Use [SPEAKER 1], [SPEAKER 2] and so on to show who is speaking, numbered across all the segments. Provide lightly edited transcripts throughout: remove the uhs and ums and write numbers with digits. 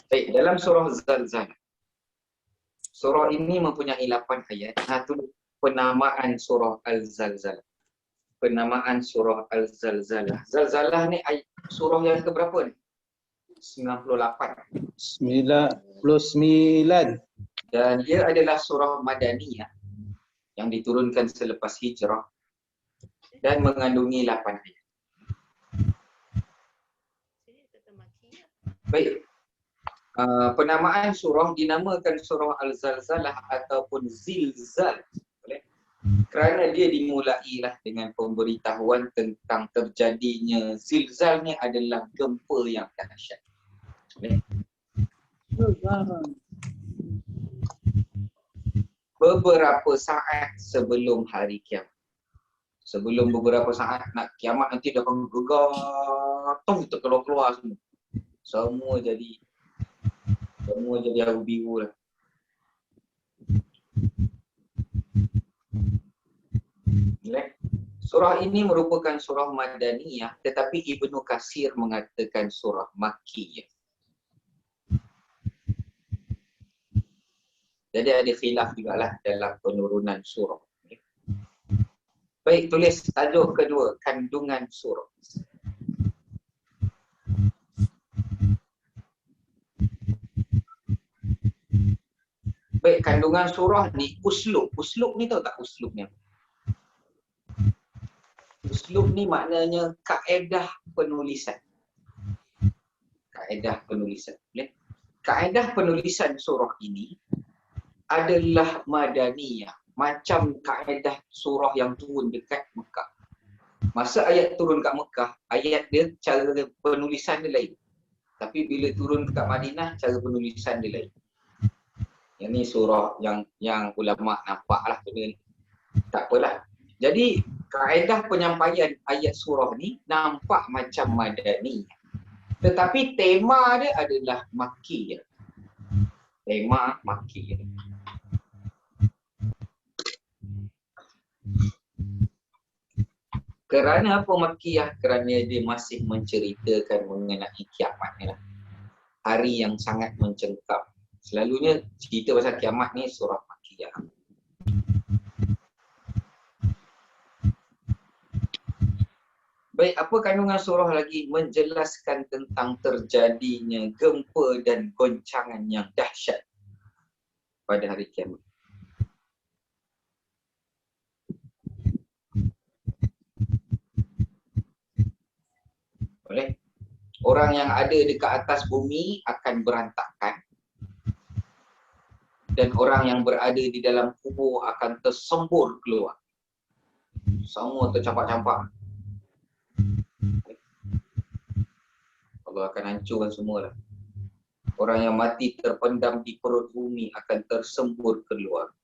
[SPEAKER 1] Baik, dalam surah Zalzalah. Surah ini mempunyai 8 ayat. Satu penamaan surah Al-Zalzalah. Penamaan surah Al-Zalzalah. Zalzalah ni surah yang keberapa ni? 98.
[SPEAKER 2] 99.
[SPEAKER 1] Dan dia adalah surah Madaniyah yang diturunkan selepas hijrah dan mengandungi 8 ayat. Baik. Penamaan surah dinamakan surah Al-Zalzalah ataupun Zilzal. Kerana dia dimulailah dengan pemberitahuan tentang terjadinya zilzal ni adalah gempa yang dahsyat. Beberapa saat sebelum hari kiamat. Sebelum beberapa saat nak kiamat nanti dia akan gegar, terkeluar-keluar semua. Semua jadi abu biru lah. Surah ini merupakan surah Madaniyah, tetapi Ibnu Katsir mengatakan surah Makkiyah. Jadi ada khilaf jugalah dalam penurunan surah. Baik, tulis tajuk kedua, kandungan surah. Baik, kandungan surah ni uslub. Uslub ni tahu tak uslubnya? Uslub ni maknanya kaedah penulisan. Kaedah penulisan. Kaedah penulisan surah ini adalah Madaniyah. Macam kaedah surah yang turun dekat Mekah. Masa ayat turun kat Mekah, ayat dia cara penulisan dia lain. Tapi bila turun dekat Madinah, cara penulisan dia lain. Yang ni surah yang ulama' nampak lah benda ni. Tak apalah. Jadi kaedah penyampaian ayat surah ni nampak macam Madani. Tetapi tema dia adalah Makkiyah. Tema Makkiyah. Kerana apa Makkiyah? Kerana dia masih menceritakan mengenai kiamat ni lah. Hari yang sangat mencengkam. Selalunya cerita pasal kiamat ni surah Makkiyah. Baik, apa kandungan surah lagi? Menjelaskan tentang terjadinya gempa dan goncangan yang dahsyat pada hari kiamat. Boleh? Orang yang ada dekat atas bumi akan berantakan. Dan orang yang berada di dalam kubur akan tersembur keluar. Semua tercampak-campak. Allah akan hancurkan semualah. Orang yang mati terpendam di perut bumi akan tersembur keluar.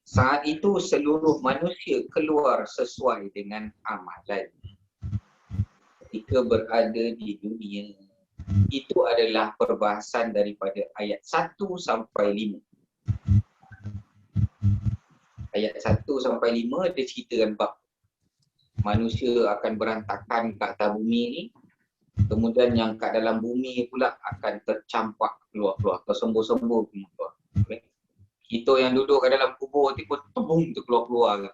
[SPEAKER 1] Saat itu seluruh manusia keluar sesuai dengan amalan. Ketika berada di dunia, itu adalah perbahasan daripada ayat 1 sampai 5. Ayat 1 sampai 5 dia ceritakan bab manusia akan berantakan kat atas bumi ni. Kemudian yang kat dalam bumi pula akan tercampak keluar-keluar, tersembur-sembur keluar. Okay. Kita yang duduk kat dalam kubur tiba tebung tu keluar-keluar.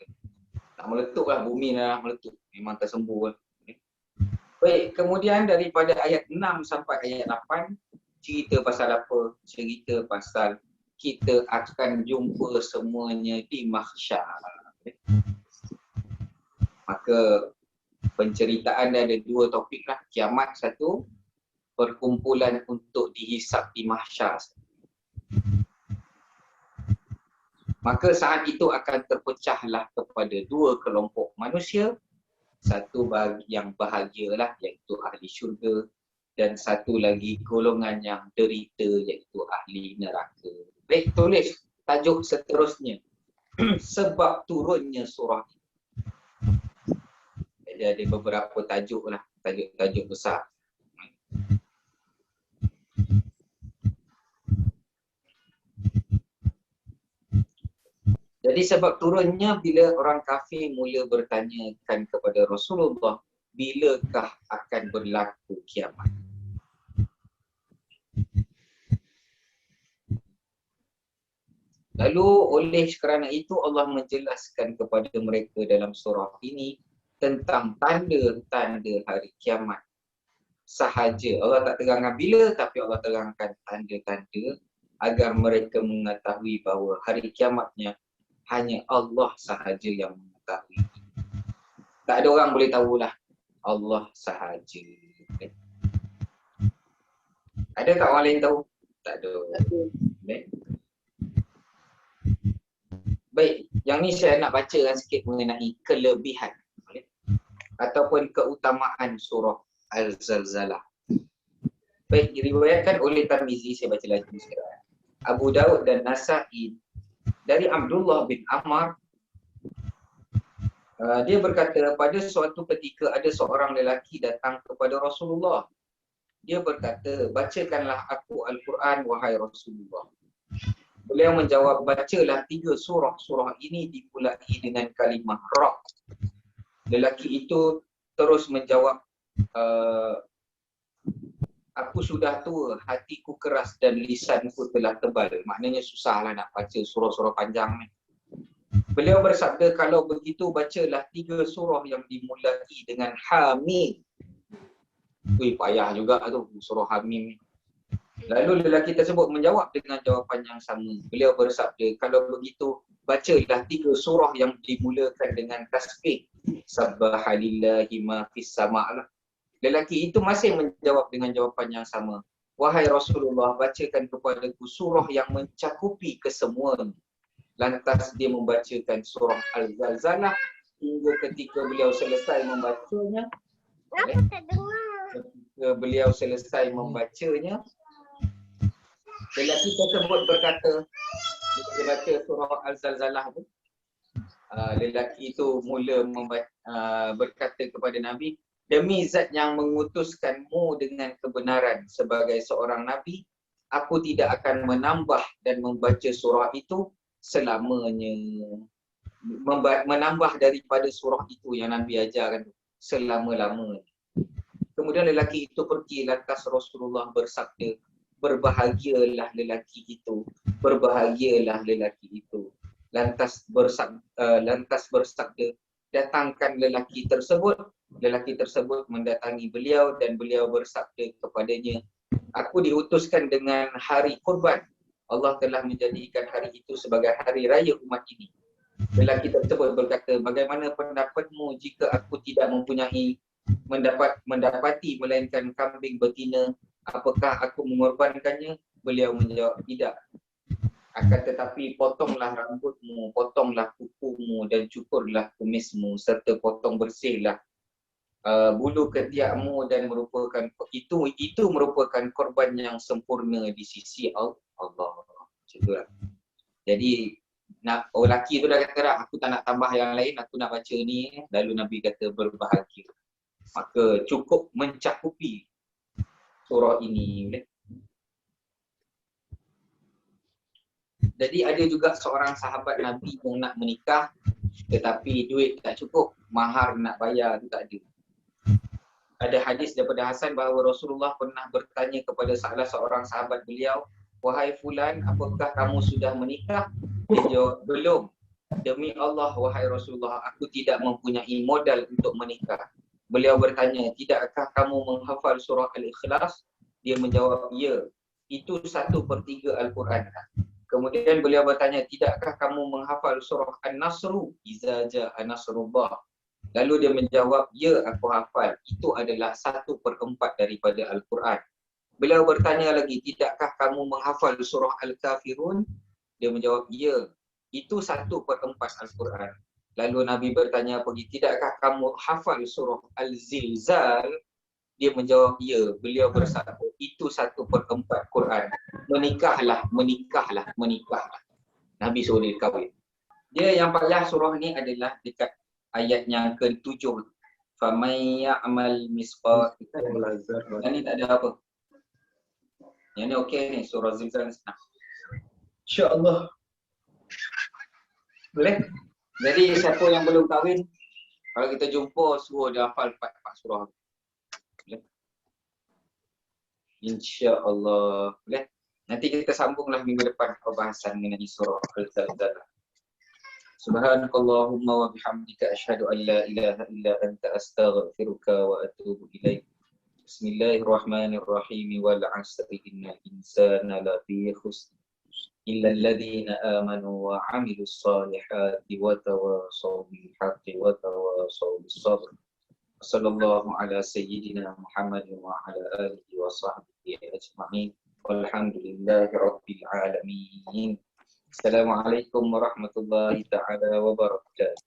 [SPEAKER 1] Tak meletup lah, bumi dah meletup. Memang tersembur lah. Okay. Baik, kemudian daripada ayat 6 sampai ayat 8 cerita pasal apa? Cerita pasal kita akan jumpa semuanya di mahsyar. Okay. Maka penceritaan dia ada 2 topik lah. Kiamat 1, perkumpulan untuk dihisap di mahsyar. Maka saat itu akan terpecahlah kepada 2 kelompok manusia. Satu yang bahagialah iaitu ahli syurga. Dan satu lagi golongan yang derita iaitu ahli neraka. Baik, tulis tajuk seterusnya. Sebab turunnya surah ini. Jadi ada beberapa tajuk lah, tajuk-tajuk besar. Jadi sebab turunnya bila orang kafir mula bertanyakan kepada Rasulullah, bilakah akan berlaku kiamat? Lalu oleh kerana itu Allah menjelaskan kepada mereka dalam surah ini tentang tanda-tanda hari kiamat sahaja. Allah tak terangkan bila, tapi Allah terangkan tanda-tanda agar mereka mengetahui bahawa hari kiamatnya hanya Allah sahaja yang mengetahui. Tak ada orang boleh tahulah, Allah sahaja. Ada tak orang lain tahu? Tak ada. Baik, yang ni saya nak bacakan sikit mengenai kelebihan ataupun keutamaan surah Al-Zalzalah. Baik, diriwayatkan oleh Tirmizi, saya baca lagi sekarang. Abu Daud dan Nasa'i dari Abdullah bin Amr, dia berkata, pada suatu ketika ada seorang lelaki datang kepada Rasulullah. Dia berkata, bacakanlah aku Al-Quran wahai Rasulullah. Beliau menjawab, bacalah 3 surah. Surah ini dimulai dengan kalimah Ra. Lelaki itu terus menjawab, aku sudah tua, hatiku keras dan lisanku telah tebal. Maknanya susahlah nak baca surah-surah panjang ni. Beliau bersabda, kalau begitu bacalah 3 surah yang dimulai dengan Hamim. Wih, payah juga tu surah Hamim ni. Lalu lelaki tersebut menjawab dengan jawapan yang sama. Beliau bersabda, kalau begitu bacalah 3 surah yang dimulakan dengan tasbih. Subhanallahi ma fis sama'. Lelaki itu masih menjawab dengan jawapan yang sama. Wahai Rasulullah, bacakan kepadaku surah yang mencakupi kesemuanya. Lantas dia membacakan surah Al-Zalzalah hingga ketika beliau selesai membacanya. Ketika beliau selesai membacanya, lelaki tersebut berkata, dia baca surah Al-Zalzalah tu, lelaki itu mula berkata kepada Nabi, demi zat yang mengutuskanmu dengan kebenaran sebagai seorang Nabi, aku tidak akan menambah dan membaca surah itu selamanya. Menambah daripada surah itu yang Nabi ajarkan selama-lamanya. Kemudian lelaki itu pergi, lantas Rasulullah bersabda, berbahagialah lelaki itu, berbahagialah lelaki itu. Lantas bersabda, datangkan lelaki tersebut. Lelaki tersebut mendatangi beliau dan beliau bersabda kepadanya, aku diutuskan dengan hari kurban. Allah telah menjadikan hari itu sebagai hari raya umat ini. Lelaki tersebut berkata, bagaimana pendapatmu jika aku tidak mempunyai mendapati melainkan kambing betina, apakah aku mengorbankannya? Beliau menjawab, tidak. Akan tetapi potonglah rambutmu, potonglah kukumu dan cukurlah kumismu serta potong bersihlah bulu ketiakmu dan merupakan itu merupakan korban yang sempurna di sisi Allah. Itulah. Jadi lelaki tu dah kata dah, aku tak nak tambah yang lain, aku nak baca ni. Lalu Nabi kata berbahagia. Maka cukup mencakupi surah ini. Jadi ada juga seorang sahabat Nabi yang nak menikah tetapi duit tak cukup, mahar nak bayar tu tak ada. Ada hadis daripada Hasan bahawa Rasulullah pernah bertanya kepada salah seorang sahabat beliau, wahai fulan, apakah kamu sudah menikah? Dia jawab, belum. Demi Allah, wahai Rasulullah, aku tidak mempunyai modal untuk menikah. Beliau bertanya, tidakkah kamu menghafal surah Al-Ikhlas? Dia menjawab, ya. Itu 1/3 Al-Quran. Kemudian beliau bertanya, tidakkah kamu menghafal surah An-Nasru? Iza ja'a nasrullah. Lalu dia menjawab, ya, aku hafal. Itu adalah 1/4 daripada Al-Quran. Beliau bertanya lagi, tidakkah kamu menghafal surah Al-Kafirun? Dia menjawab, ya, itu 1/4 Al-Quran. Lalu Nabi bertanya lagi, tidakkah kamu hafal surah Al-Zilzal? Dia menjawab, ya. Beliau bersabda, itu 1/4 Quran. Menikahlah, menikahlah, menikahlah. Nabi suruh dia kahwin. Dia yang payah surah ni adalah dekat ayat yang ke-7. Faman ya'mal misqal. Yang ni tak ada apa. Yang ni okey ni, surah Zilzal ni senang. InsyaAllah. Boleh? Jadi siapa yang belum kahwin, kalau kita jumpa, suruh dia hafal 4 surah. Boleh? InsyaAllah. Boleh? Nanti kita sambunglah minggu depan pembahasan mengenai surah Al-Zalzalah. Subhanakallahumma wa bihamdika asyhadu an la ilaha illa anta astaghfiruka wa atubu ilaik. Bismillahirrahmanirrahim. Wal 'asri innal insana lafi khusr illa alladhina amanu wa 'amilus solihati wa tawasaw bil haqqi wa tawasaw bis sabr. Sallallahu ala sayyidina Muhammadin wa ala alihi wa sahbihi ajma'in. Walhamdulillahi rabbil alamin. Assalamualaikum warahmatullahi ta'ala wabarakatuh.